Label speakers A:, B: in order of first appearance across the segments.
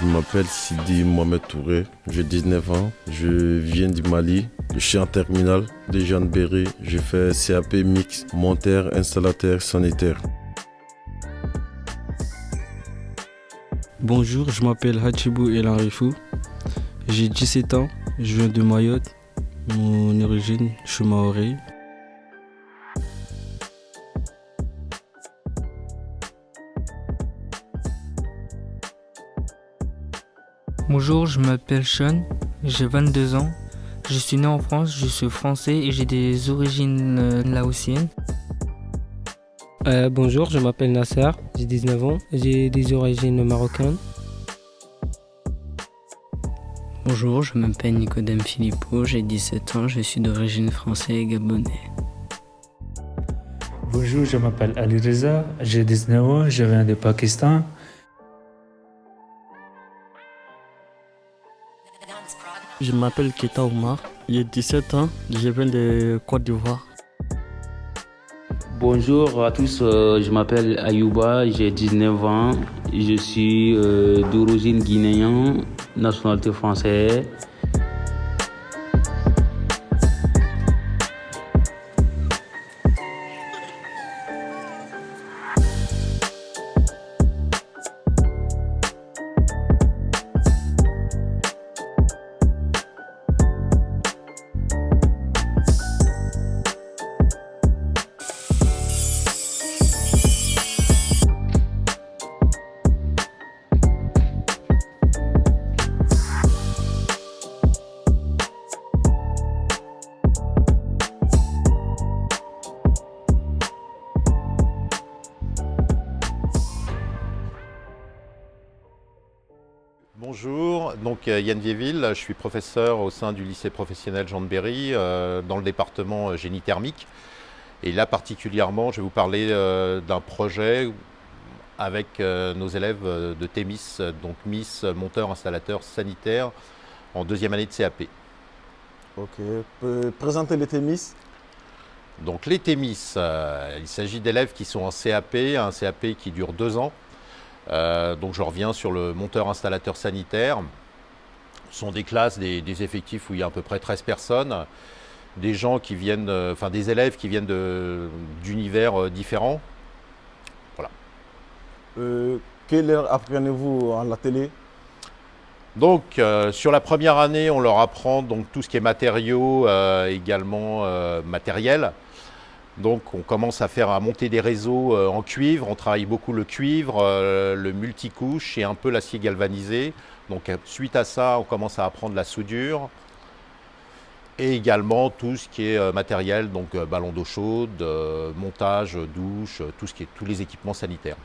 A: Je m'appelle Sidi Mohamed Touré, j'ai 19 ans, je viens du Mali, je suis en terminale de Jeanne Berry, j'ai fait CAP mix, monteur, installateur, sanitaire.
B: Bonjour, je m'appelle Hachibou El Arifou, j'ai 17 ans, je viens de Mayotte, mon origine, je suis maoré.
C: Bonjour, je m'appelle Sean, j'ai 22 ans, je suis né en France, je suis français et j'ai des origines laotiennes.
D: Bonjour, je m'appelle Nasser, j'ai 19 ans, j'ai des origines marocaines.
E: Bonjour, je m'appelle Nicodème Philippot, j'ai 17 ans, je suis d'origine française et gabonais.
F: Bonjour, je m'appelle Ali Reza, j'ai 19 ans, je viens du Pakistan.
G: Je m'appelle Keta Oumar, j'ai 17 ans, je viens de Côte d'Ivoire.
H: Bonjour à tous, je m'appelle Ayouba, j'ai 19 ans, je suis d'origine guinéenne, nationalité française.
I: Bonjour, donc Yann Viéville, je suis professeur au sein du lycée professionnel Jeanne Berry dans le département génie thermique. Et là particulièrement, je vais vous parler d'un projet avec nos élèves de TMIS, donc MIS, monteur installateur sanitaire, en deuxième année de CAP.
J: Ok, présenter les TMIS.
I: Donc les TMIS, il s'agit d'élèves qui sont en CAP, un CAP qui dure 2 ans. Donc je reviens sur le monteur installateur sanitaire. Ce sont des classes, des effectifs où il y a à peu près 13 personnes, des gens qui viennent, des élèves qui viennent d'univers différents. Voilà.
J: Quelle heure apprenez-vous à la télé?
I: Donc sur la première année, on leur apprend donc tout ce qui est matériaux, également matériel. Donc on commence à monter des réseaux en cuivre, on travaille beaucoup le cuivre, le multicouche et un peu l'acier galvanisé. Donc suite à ça, on commence à apprendre la soudure et également tout ce qui est matériel, donc ballon d'eau chaude, montage, douche, tous les équipements sanitaires.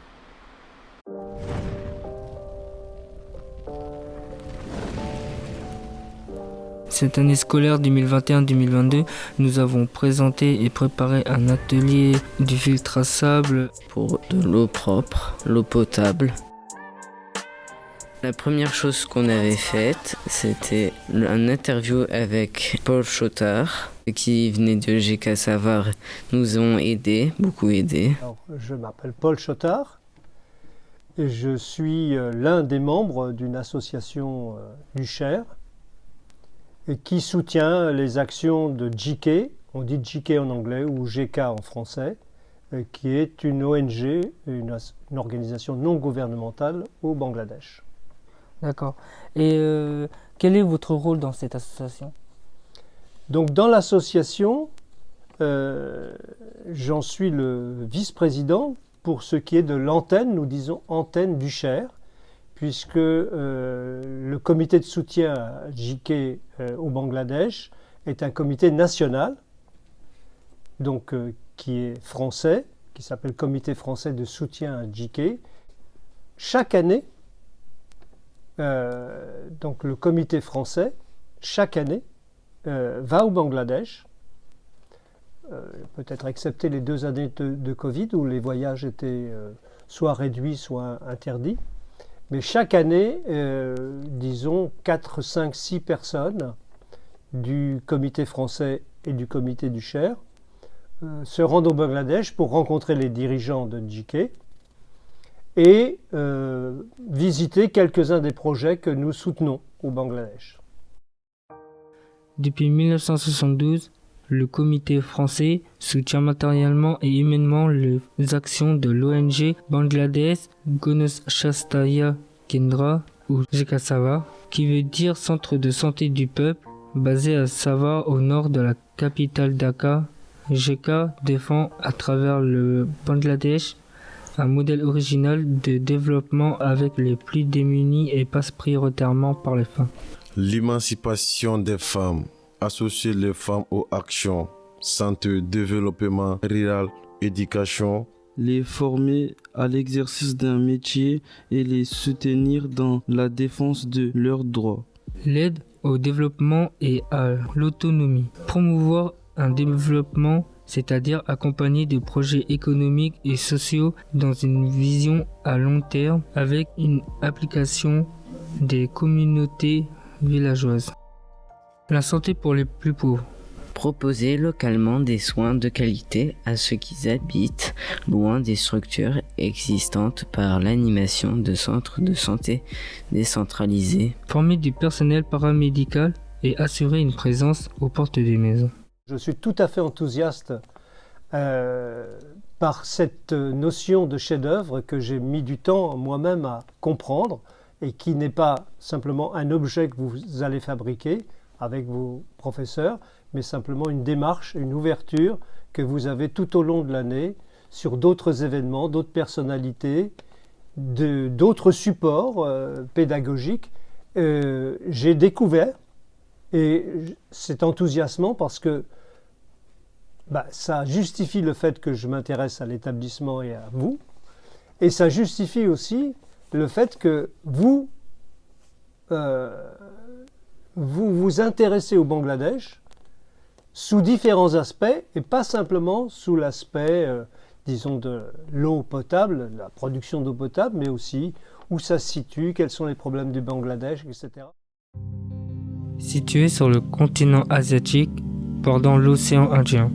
C: Cette année scolaire 2021-2022, nous avons présenté et préparé un atelier du filtre à sable
E: pour de l'eau propre, l'eau potable. La première chose qu'on avait faite, c'était un interview avec Paul Chotard, qui venait de GK Savard, nous ont aidés, beaucoup aidés.
K: Alors, je m'appelle Paul Chotard et je suis l'un des membres d'une association du Cher qui soutient les actions de GK, on dit GK en anglais ou GK en français, qui est une ONG, une organisation non gouvernementale au Bangladesh.
C: D'accord. Et quel est votre rôle dans cette association?
K: Donc dans l'association, j'en suis le vice-président pour ce qui est de l'antenne, nous disons antenne du Cher, puisque le comité de soutien à JK au Bangladesh est un comité national, donc qui est français, qui s'appelle Comité français de soutien à JK. Chaque année, donc le comité français, chaque année, va au Bangladesh, peut-être excepté les 2 années de Covid où les voyages étaient soit réduits, soit interdits. Mais chaque année, disons 4, 5, 6 personnes du comité français et du comité du Cher se rendent au Bangladesh pour rencontrer les dirigeants de JK et visiter quelques-uns des projets que nous soutenons au Bangladesh.
C: Depuis 1972, le comité français soutient matériellement et humainement les actions de l'ONG Bangladesh Ganeshastaya Kendra ou GK Savar, qui veut dire Centre de santé du peuple, basé à Savar au nord de la capitale Dhaka. GK défend à travers le Bangladesh un modèle original de développement avec les plus démunis et passe prioritairement par les femmes.
A: L'émancipation des femmes, associer les femmes aux actions, santé, développement rural, éducation.
B: Les former à l'exercice d'un métier et les soutenir dans la défense de leurs droits.
C: L'aide au développement et à l'autonomie. Promouvoir un développement, c'est-à-dire accompagner des projets économiques et sociaux dans une vision à long terme avec une application des communautés villageoises. La santé pour les plus pauvres.
E: Proposer localement des soins de qualité à ceux qui habitent loin des structures existantes par l'animation de centres de santé décentralisés.
C: Former du personnel paramédical et assurer une présence aux portes des maisons.
K: Je suis tout à fait enthousiaste par cette notion de chef-d'œuvre que j'ai mis du temps moi-même à comprendre et qui n'est pas simplement un objet que vous allez fabriquer avec vos professeurs, mais simplement une démarche, une ouverture que vous avez tout au long de l'année sur d'autres événements, d'autres personnalités, d'autres supports pédagogiques. J'ai découvert, et c'est enthousiasmant parce que ça justifie le fait que je m'intéresse à l'établissement et à vous, et ça justifie aussi le fait que vous vous intéressez au Bangladesh sous différents aspects et pas simplement sous l'aspect, disons, de l'eau potable, la production d'eau potable, mais aussi où ça se situe, quels sont les problèmes du Bangladesh, etc.
C: Situé sur le continent asiatique, bordant l'océan Indien,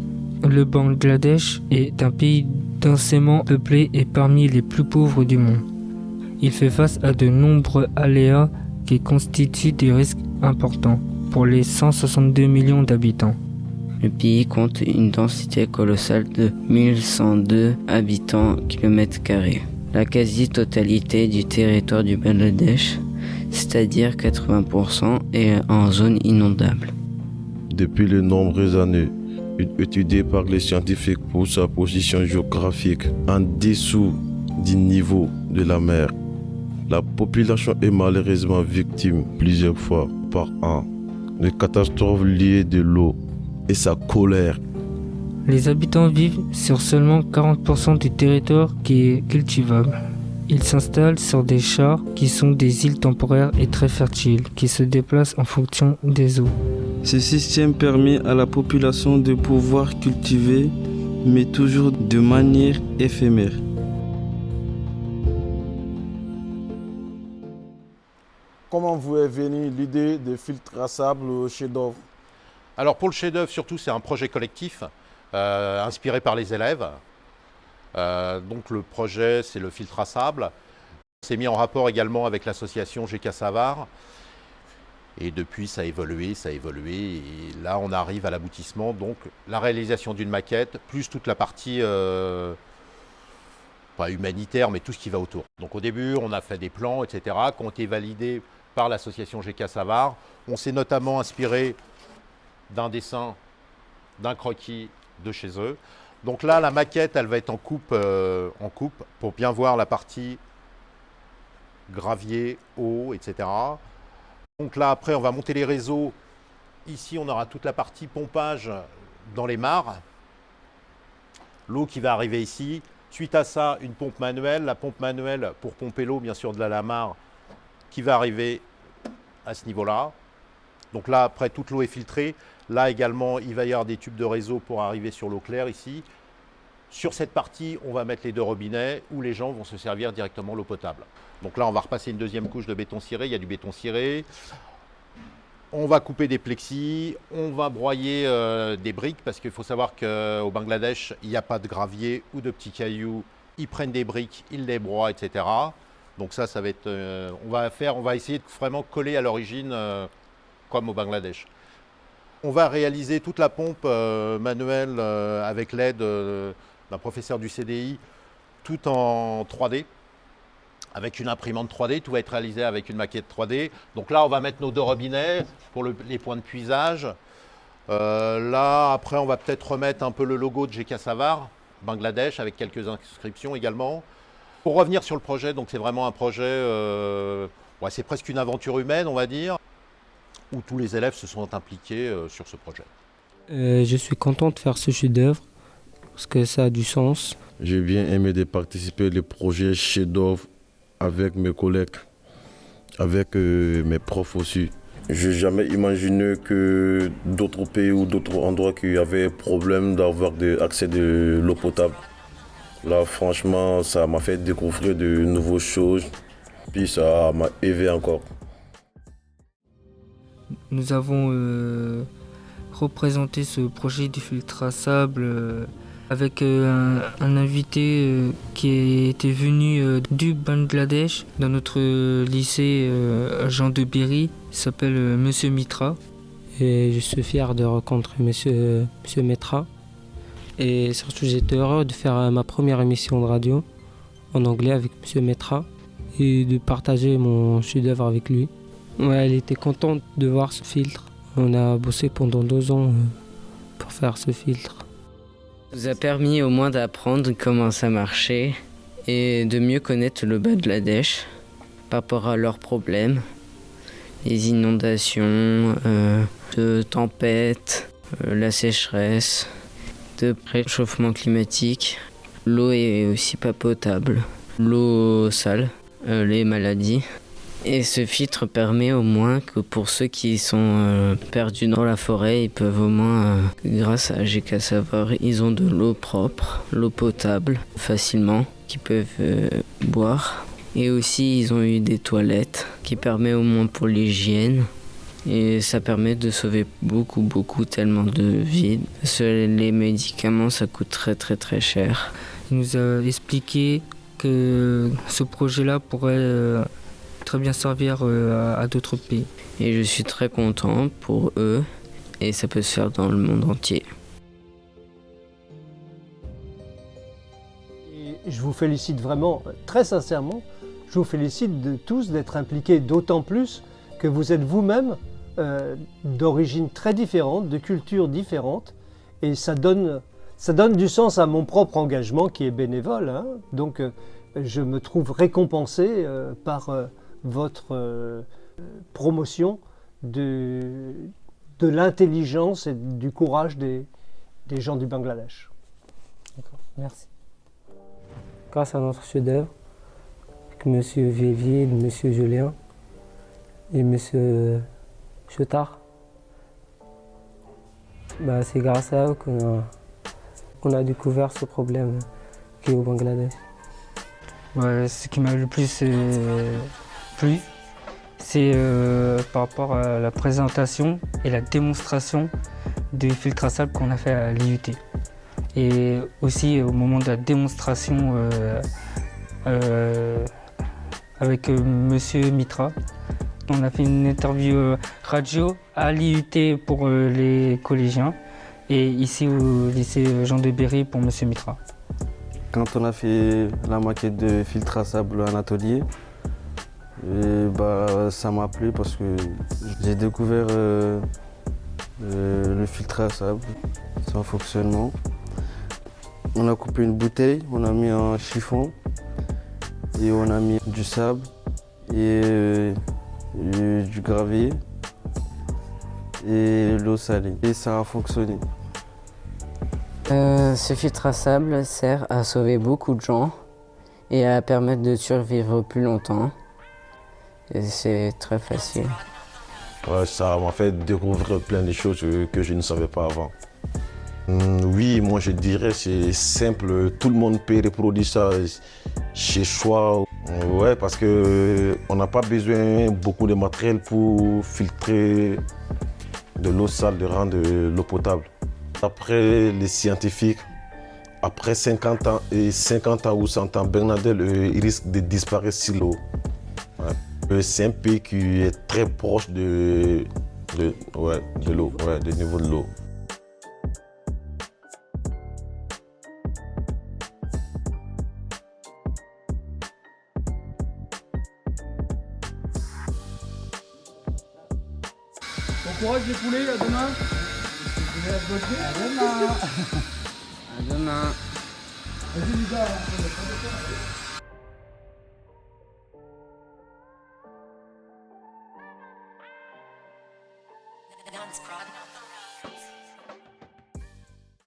C: le Bangladesh est un pays densément peuplé et parmi les plus pauvres du monde. Il fait face à de nombreux aléas qui constituent des risques importants pour les 162 millions d'habitants.
E: Le pays compte une densité colossale de 1102 habitants km². La quasi-totalité du territoire du Bangladesh, c'est-à-dire 80%, est en zone inondable.
A: Depuis de nombreuses années, étudié par les scientifiques pour sa position géographique en dessous du niveau de la mer. La population est malheureusement victime plusieurs fois par an de catastrophes liées de l'eau et sa colère.
C: Les habitants vivent sur seulement 40% du territoire qui est cultivable. Ils s'installent sur des chars qui sont des îles temporaires et très fertiles, qui se déplacent en fonction des eaux.
B: Ce système permet à la population de pouvoir cultiver, mais toujours de manière éphémère.
J: Comment vous est venue l'idée de filtre à sable au chef-d'œuvre?
I: Alors pour le chef-d'œuvre, surtout, c'est un projet collectif inspiré par les élèves. Donc le projet, c'est le filtre à sable. C'est mis en rapport également avec l'association GK Savar. Et depuis, ça a évolué. Et là, on arrive à l'aboutissement. Donc la réalisation d'une maquette, plus toute la partie, pas humanitaire, mais tout ce qui va autour. Donc au début, on a fait des plans, etc., qui ont été validés par l'association GK Savar. On s'est notamment inspiré d'un dessin, d'un croquis de chez eux. Donc là, la maquette, elle va être en coupe pour bien voir la partie gravier, eau, etc. Donc là, après, on va monter les réseaux. Ici, on aura toute la partie pompage dans les mares. L'eau qui va arriver ici. Suite à ça, une pompe manuelle. La pompe manuelle pour pomper l'eau, bien sûr, de la mare qui va arriver à ce niveau-là. Donc là, après, toute l'eau est filtrée. Là également, il va y avoir des tubes de réseau pour arriver sur l'eau claire ici. Sur cette partie, on va mettre les deux robinets où les gens vont se servir directement l'eau potable. Donc là, on va repasser une deuxième couche de béton ciré. Il y a du béton ciré. On va couper des plexis. On va broyer des briques parce qu'il faut savoir qu'au Bangladesh, il n'y a pas de gravier ou de petits cailloux ils prennent des briques, ils les broient, etc. Donc ça va être, on va essayer de vraiment coller à l'origine comme au Bangladesh. On va réaliser toute la pompe manuelle avec l'aide d'un professeur du CDI, tout en 3D, avec une imprimante 3D. Tout va être réalisé avec une maquette 3D. Donc là, on va mettre nos 2 robinets pour les points de puisage. Là, après, on va peut-être remettre un peu le logo de GK Savar, Bangladesh, avec quelques inscriptions également. Pour revenir sur le projet, donc c'est vraiment un projet, c'est presque une aventure humaine, on va dire, où tous les élèves se sont impliqués sur ce projet.
D: Je suis content de faire ce chef-d'œuvre parce que ça a du sens.
A: J'ai bien aimé de participer au projet chef-d'œuvre avec mes collègues, avec mes profs aussi. Je n'ai jamais imaginé que d'autres pays ou d'autres endroits qui avaient problème d'avoir accès de l'eau potable. Là, franchement, ça m'a fait découvrir de nouvelles choses, puis ça m'a élevé encore.
C: Nous avons représenté ce projet du filtre à sable avec un invité qui était venu du Bangladesh dans notre lycée Jean de Berry, il s'appelle Monsieur Mitra.
D: Et je suis fier de rencontrer Monsieur Mitra. Et surtout, j'étais heureux de faire ma première émission de radio en anglais avec Monsieur Mitra et de partager mon chef-d'œuvre avec lui. Ouais, elle était contente de voir ce filtre. On a bossé pendant 2 ans pour faire ce filtre.
E: Ça nous a permis au moins d'apprendre comment ça marchait et de mieux connaître le Bangladesh par rapport à leurs problèmes, les inondations, de tempêtes, la sécheresse, de réchauffement climatique. L'eau est aussi pas potable, l'eau sale, les maladies. Et ce filtre permet au moins que pour ceux qui sont perdus dans la forêt, ils peuvent au moins, grâce à GK Savar, ils ont de l'eau propre, l'eau potable, facilement, qu'ils peuvent boire. Et aussi, ils ont eu des toilettes qui permettent au moins pour l'hygiène. Et ça permet de sauver beaucoup, tellement de vies. Parce que les médicaments, ça coûte très cher.
C: Il nous a expliqué que ce projet-là pourrait très bien servir à d'autres pays.
E: Et je suis très content pour eux et ça peut se faire dans le monde entier.
K: Et je vous félicite vraiment, très sincèrement, je vous félicite de tous d'être impliqués, d'autant plus que vous êtes vous-même d'origine très différente, de cultures différentes, et ça donne du sens à mon propre engagement qui est bénévole. Hein. Donc je me trouve récompensé par votre promotion de l'intelligence et du courage des gens du Bangladesh.
D: D'accord, merci. Grâce à notre chef-d'œuvre, avec M. Vivier, M. Julien et M. Chotard, c'est grâce à eux qu'on a découvert ce problème qui est au Bangladesh.
C: Ouais, ce qui m'a le plus plu, c'est par rapport à la présentation et la démonstration du filtre à sable qu'on a fait à l'IUT. Et aussi au moment de la démonstration avec Monsieur Mitra. On a fait une interview radio à l'IUT pour les collégiens et ici au lycée Jean de Berry pour Monsieur Mitra.
L: Quand on a fait la maquette de filtre à sable en atelier, ça m'a plu parce que j'ai découvert le filtre à sable, son fonctionnement. On a coupé une bouteille, on a mis un chiffon et on a mis du sable et du gravier et l'eau salée et ça a fonctionné.
E: Ce filtre à sable sert à sauver beaucoup de gens et à permettre de survivre plus longtemps. Et c'est très facile.
A: Ouais, ça m'a fait découvrir plein de choses que je ne savais pas avant. Oui, moi je dirais c'est simple, tout le monde peut reproduire ça chez soi. Ouais, parce qu'on n'a pas besoin beaucoup de matériel pour filtrer de l'eau sale, de rendre l'eau potable. D'après les scientifiques, après 50 ans, ou 100 ans, Bernadette il risque de disparaître sur l'eau. Ouais. C'est un pays qui est très proche de l'eau, du niveau de l'eau.
M: Bon courage les poulets, à demain. À demain.
E: À demain.
M: Vas-y Lisa.